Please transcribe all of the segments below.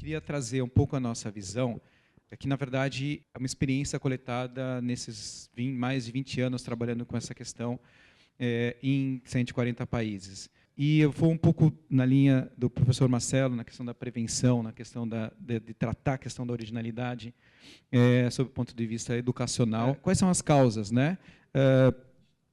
queria trazer um pouco a nossa visão, que, na verdade, é uma experiência coletada nesses mais de 20 anos trabalhando com essa questão em 140 países. E eu vou um pouco na linha do professor Marcelo, na questão da prevenção, na questão de tratar a questão da originalidade, sob o ponto de vista educacional. Quais são as causas, né?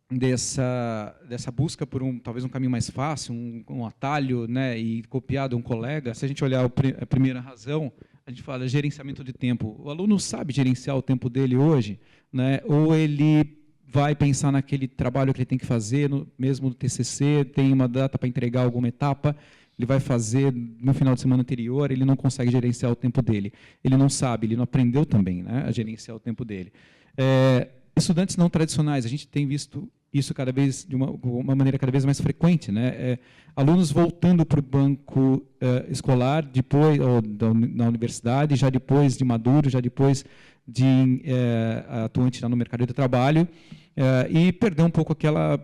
Dessa busca por talvez um caminho mais fácil, um atalho, né, e copiar de um colega. Se a gente olhar a primeira razão, a gente fala gerenciamento de tempo. O aluno sabe gerenciar o tempo dele hoje, né, ou ele vai pensar naquele trabalho que ele tem que fazer, mesmo no TCC, tem uma data para entregar alguma etapa, ele vai fazer no final de semana anterior, ele não consegue gerenciar o tempo dele. Ele não sabe, ele não aprendeu também, né, a gerenciar o tempo dele. Estudantes não tradicionais, a gente tem visto isso cada vez de uma maneira cada vez mais frequente, né? Alunos voltando para o banco escolar depois ou na universidade, já depois de maduro, já depois de atuante já no mercado de trabalho, e perder um pouco aquela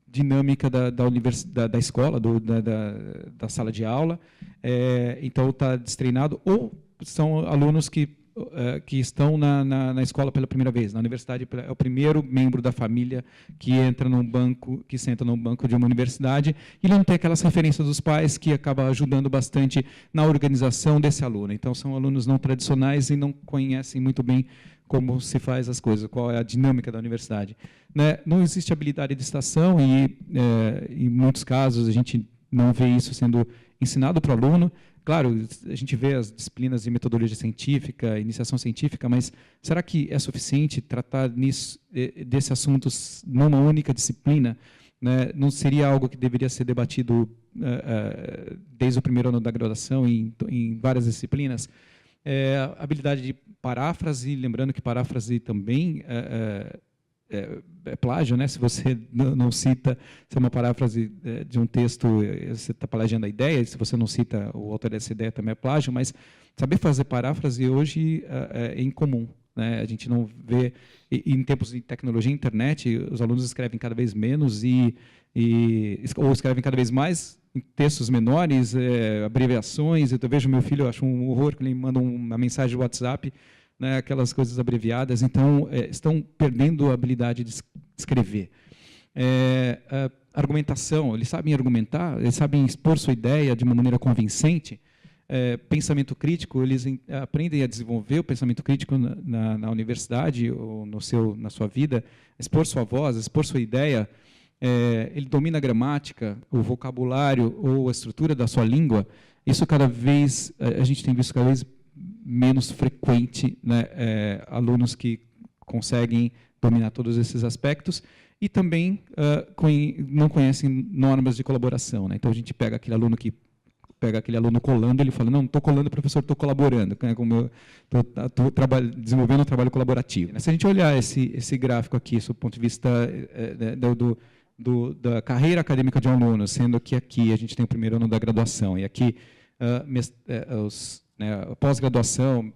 dinâmica da escola, da sala de aula. Então está destreinado, ou são alunos que estão na escola pela primeira vez, na universidade, é o primeiro membro da família que entra num banco, que senta num banco de uma universidade, e não tem aquelas referências dos pais que acaba ajudando bastante na organização desse aluno. Então, são alunos não tradicionais e não conhecem muito bem como se faz as coisas, qual é a dinâmica da universidade. Né? Não existe habilidade de estação e, em muitos casos, a gente não vê isso sendo ensinado para o aluno. Claro, a gente vê as disciplinas de metodologia científica, iniciação científica, mas será que é suficiente tratar desses assuntos numa única disciplina? Né? Não seria algo que deveria ser debatido desde o primeiro ano da graduação em várias disciplinas? Habilidade de paráfrase, lembrando que paráfrase também é plágio, né? Se você não cita, se é uma paráfrase de um texto, você está plagiando a ideia, se você não cita o autor dessa ideia, também é plágio, mas saber fazer paráfrase hoje é incomum. Né? A gente não vê, em tempos de tecnologia e internet, os alunos escrevem cada vez menos ou escrevem cada vez mais em textos menores, abreviações. Eu vejo meu filho, eu acho um horror que ele manda uma mensagem no WhatsApp, né, aquelas coisas abreviadas. Então, estão perdendo a habilidade de escrever. Argumentação, eles sabem argumentar, eles sabem expor sua ideia de uma maneira convincente. Pensamento crítico, eles aprendem a desenvolver o pensamento crítico na universidade ou na sua vida, expor sua voz, expor sua ideia. Ele domina a gramática, o vocabulário ou a estrutura da sua língua. Isso cada vez, a gente tem visto cada vez menos frequente, né, alunos que conseguem dominar todos esses aspectos e também não conhecem normas de colaboração. Né? Então, a gente pega aquele aluno colando, ele fala, não estou colando, professor, estou colaborando, estou desenvolvendo um trabalho colaborativo. Se a gente olhar esse gráfico aqui, do ponto de vista da carreira acadêmica de um aluno, sendo que aqui a gente tem o primeiro ano da graduação, e aqui pós-graduação,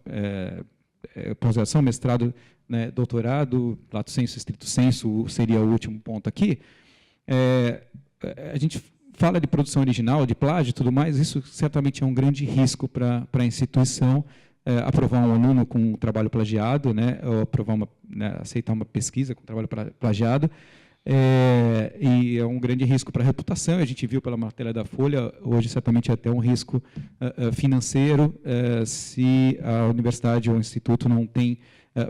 mestrado, né, doutorado, lato sensu, estrito sensu, seria o último ponto aqui. A gente fala de produção original, de plágio e tudo mais, isso certamente é um grande risco para a instituição, aprovar um aluno com um trabalho plagiado, né, ou aceitar uma pesquisa com trabalho plagiado. E é um grande risco para a reputação. A gente viu pela matéria da Folha, hoje certamente é até um risco financeiro se a universidade ou o instituto não tem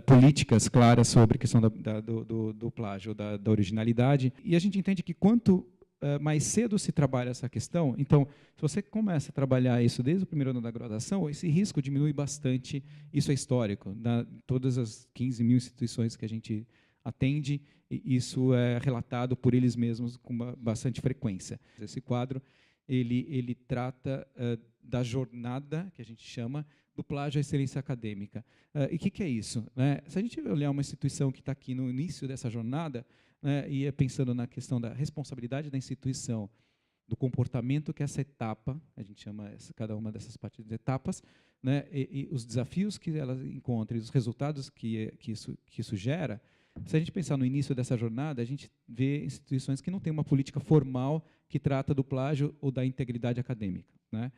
políticas claras sobre a questão do plágio, da originalidade. E a gente entende que quanto mais cedo se trabalha essa questão, então, se você começa a trabalhar isso desde o primeiro ano da graduação, esse risco diminui bastante. Isso é histórico. Todas as 15 mil instituições que a gente atende, isso é relatado por eles mesmos com bastante frequência. Esse quadro ele trata da jornada, que a gente chama, do plágio à excelência acadêmica. E o que é isso? Né? Se a gente olhar uma instituição que está aqui no início dessa jornada, né, e pensando na questão da responsabilidade da instituição, do comportamento que essa etapa, a gente chama cada uma dessas partes de etapas, né, e os desafios que ela encontra e os resultados que isso gera, Se a gente pensar no início dessa jornada, a gente vê instituições que não têm uma política formal que trata do plágio ou da integridade acadêmica, né?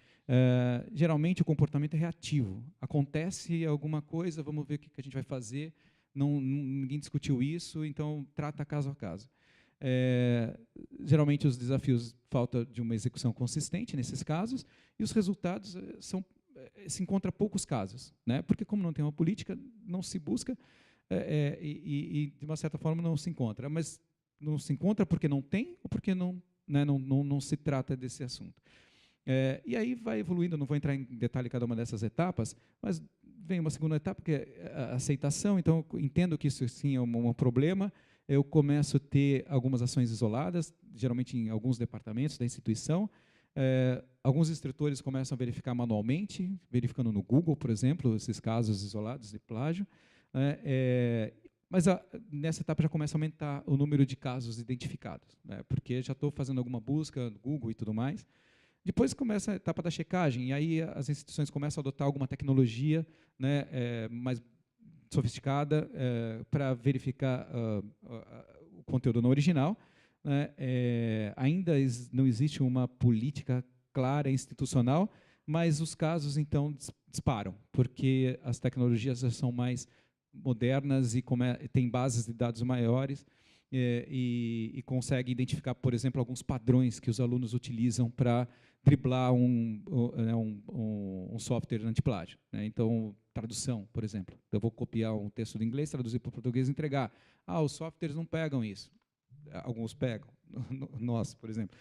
Geralmente, o comportamento é reativo. Acontece alguma coisa, vamos ver o que a gente vai fazer. Ninguém discutiu isso, então trata caso a caso. Geralmente, os desafios, falta de uma execução consistente nesses casos, e os resultados se encontra poucos casos, né? Porque, como não tem uma política, não se busca, e, de uma certa forma, não se encontra. Mas não se encontra porque não tem ou porque não, né, não se trata desse assunto. E aí vai evoluindo, não vou entrar em detalhe em cada uma dessas etapas, mas vem uma segunda etapa, que é a aceitação. Então, eu entendo que isso sim é um problema, eu começo a ter algumas ações isoladas, geralmente em alguns departamentos da instituição. Alguns instrutores começam a verificar manualmente, verificando no Google, por exemplo, esses casos isolados de plágio. Mas nessa etapa já começa a aumentar o número de casos identificados, né, porque já estou fazendo alguma busca no Google e tudo mais. Depois começa a etapa da checagem, e aí as instituições começam a adotar alguma tecnologia, né, mais sofisticada, para verificar o conteúdo no original, né. Ainda não existe uma política clara institucional, mas os casos, então, disparam, porque as tecnologias já são mais modernas e têm bases de dados maiores, e consegue identificar, por exemplo, alguns padrões que os alunos utilizam para driblar um software antiplágio, né? Então, tradução, por exemplo. Eu vou copiar um texto do inglês, traduzir para o português e entregar. Os softwares não pegam isso. Alguns pegam, nós, por exemplo.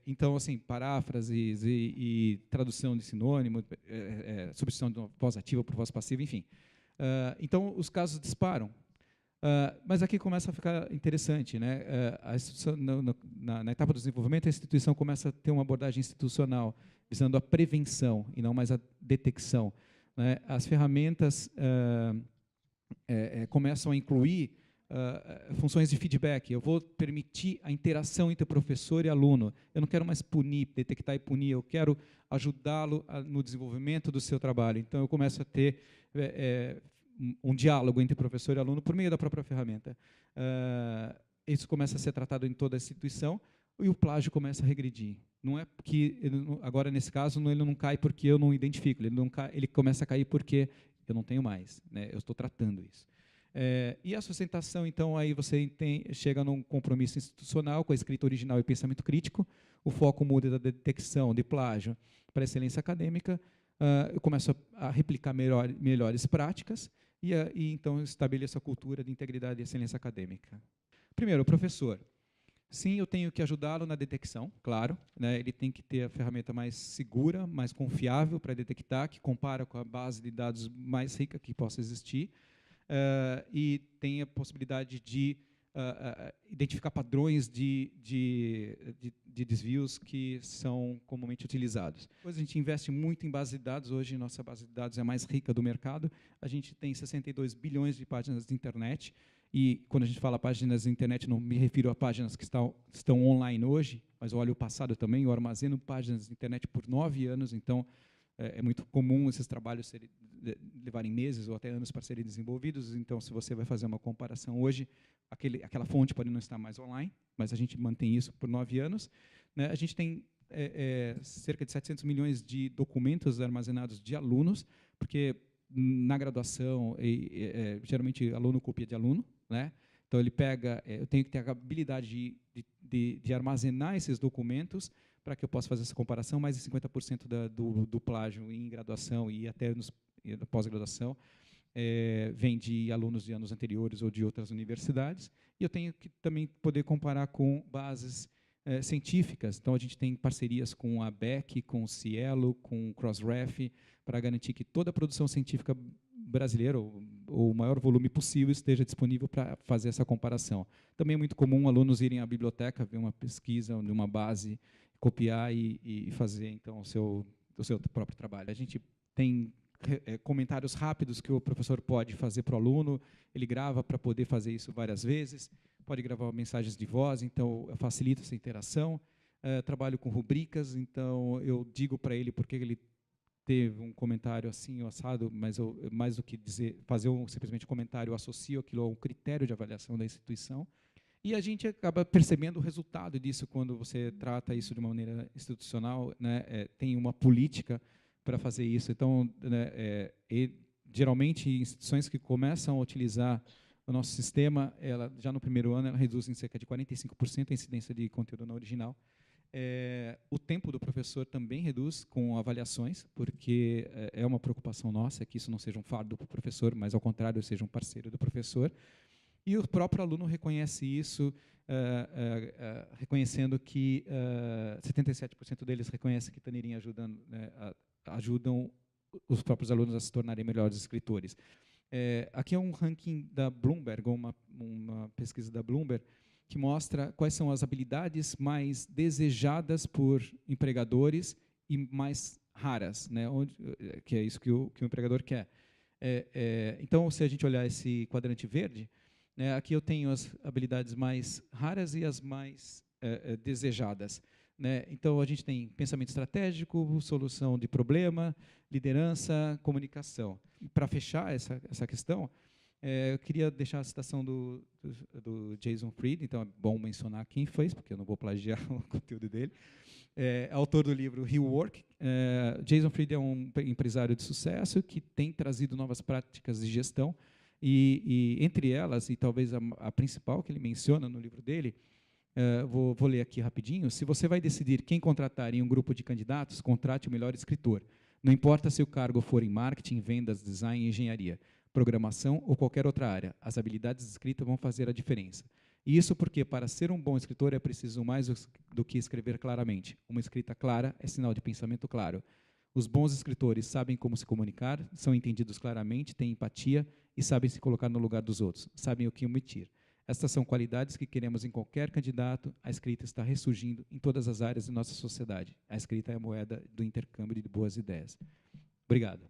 Então, assim, paráfrases e tradução de sinônimo, substituição de uma voz ativa por voz passiva, enfim. Então, os casos disparam. Mas aqui começa a ficar interessante, né? Na etapa do desenvolvimento, a instituição começa a ter uma abordagem institucional, visando a prevenção e não mais a detecção, né? As ferramentas começam a incluir funções de feedback. Eu vou permitir a interação entre professor e aluno. Eu não quero mais punir, detectar e punir, eu quero ajudá-lo no desenvolvimento do seu trabalho. Então, eu começo a ter um diálogo entre professor e aluno por meio da própria ferramenta. Isso começa a ser tratado em toda a instituição e o plágio começa a regredir. Não é porque, agora nesse caso, ele não cai porque eu não identifico, ele começa a cair porque eu não tenho mais, né? Eu estou tratando isso. E a sustentação, então, aí você chega num compromisso institucional com a escrita original e pensamento crítico, o foco muda da detecção de plágio para a excelência acadêmica, eu começo a replicar melhores práticas, e então estabeleço a cultura de integridade e excelência acadêmica. Primeiro, o professor. Sim, eu tenho que ajudá-lo na detecção, claro, né? Ele tem que ter a ferramenta mais segura, mais confiável para detectar, que compara com a base de dados mais rica que possa existir, e tem a possibilidade de identificar padrões de desvios que são comumente utilizados. Depois a gente investe muito em base de dados. Hoje, nossa base de dados é a mais rica do mercado. A gente tem 62 bilhões de páginas de internet, e quando a gente fala páginas de internet, não me refiro a páginas que estão online hoje, mas eu olho o passado também. Eu armazeno páginas de internet por 9 anos, então é muito comum esses trabalhos levarem meses ou até anos para serem desenvolvidos. Então, se você vai fazer uma comparação hoje, aquela fonte pode não estar mais online, mas a gente mantém isso por 9 anos. Né? A gente tem cerca de 700 milhões de documentos armazenados de alunos, porque na graduação, geralmente, aluno copia de aluno, né? Então, ele pega, eu tenho que ter a habilidade de armazenar esses documentos para que eu possa fazer essa comparação. Mais de 50% do plágio em graduação e até na pós-graduação vem de alunos de anos anteriores ou de outras universidades. E eu tenho que também poder comparar com bases científicas. Então, a gente tem parcerias com a BEC, com o Cielo, com o Crossref, para garantir que toda a produção científica brasileira, ou o maior volume possível, esteja disponível para fazer essa comparação. Também é muito comum alunos irem à biblioteca, ver uma pesquisa de uma base, copiar e fazer, então, o seu próprio trabalho. A gente tem comentários rápidos que o professor pode fazer para o aluno, ele grava para poder fazer isso várias vezes, pode gravar mensagens de voz, então facilita essa interação. Trabalho com rubricas, então eu digo para ele porque ele teve um comentário assim, assado, mas mais do que fazer simplesmente um comentário, eu associo aquilo a um critério de avaliação da instituição, e a gente acaba percebendo o resultado disso quando você trata isso de uma maneira institucional, né? Tem uma política para fazer isso. Então, né, geralmente, instituições que começam a utilizar o nosso sistema, ela, já no primeiro ano, ela reduz em cerca de 45% a incidência de conteúdo não original. O tempo do professor também reduz com avaliações, porque é uma preocupação nossa que isso não seja um fardo para o professor, mas, ao contrário, seja um parceiro do professor. E o próprio aluno reconhece isso, reconhecendo que 77% deles reconhecem que Taneirinha ajudam os próprios alunos a se tornarem melhores escritores. Aqui é um ranking da Bloomberg, uma pesquisa da Bloomberg, que mostra quais são as habilidades mais desejadas por empregadores e mais raras, né, que é isso que o empregador quer. Então, se a gente olhar esse quadrante verde, né, aqui eu tenho as habilidades mais raras e as mais desejadas. Né? Então, a gente tem pensamento estratégico, solução de problema, liderança, comunicação. Para fechar essa questão, eu queria deixar a citação do Jason Fried, então é bom mencionar quem fez, porque eu não vou plagiar o conteúdo dele. Autor do livro He Work. Jason Fried é um empresário de sucesso que tem trazido novas práticas de gestão, e entre elas, e talvez a principal que ele menciona no livro dele, vou ler aqui rapidinho: se você vai decidir quem contratar em um grupo de candidatos, contrate o melhor escritor. Não importa se o cargo for em marketing, vendas, design, engenharia, programação ou qualquer outra área, as habilidades de escrita vão fazer a diferença. E isso porque, para ser um bom escritor, é preciso mais do que escrever claramente. Uma escrita clara é sinal de pensamento claro. Os bons escritores sabem como se comunicar, são entendidos claramente, têm empatia e sabem se colocar no lugar dos outros, sabem o que omitir. Estas são qualidades que queremos em qualquer candidato. A escrita está ressurgindo em todas as áreas de nossa sociedade. A escrita é a moeda do intercâmbio de boas ideias. Obrigado.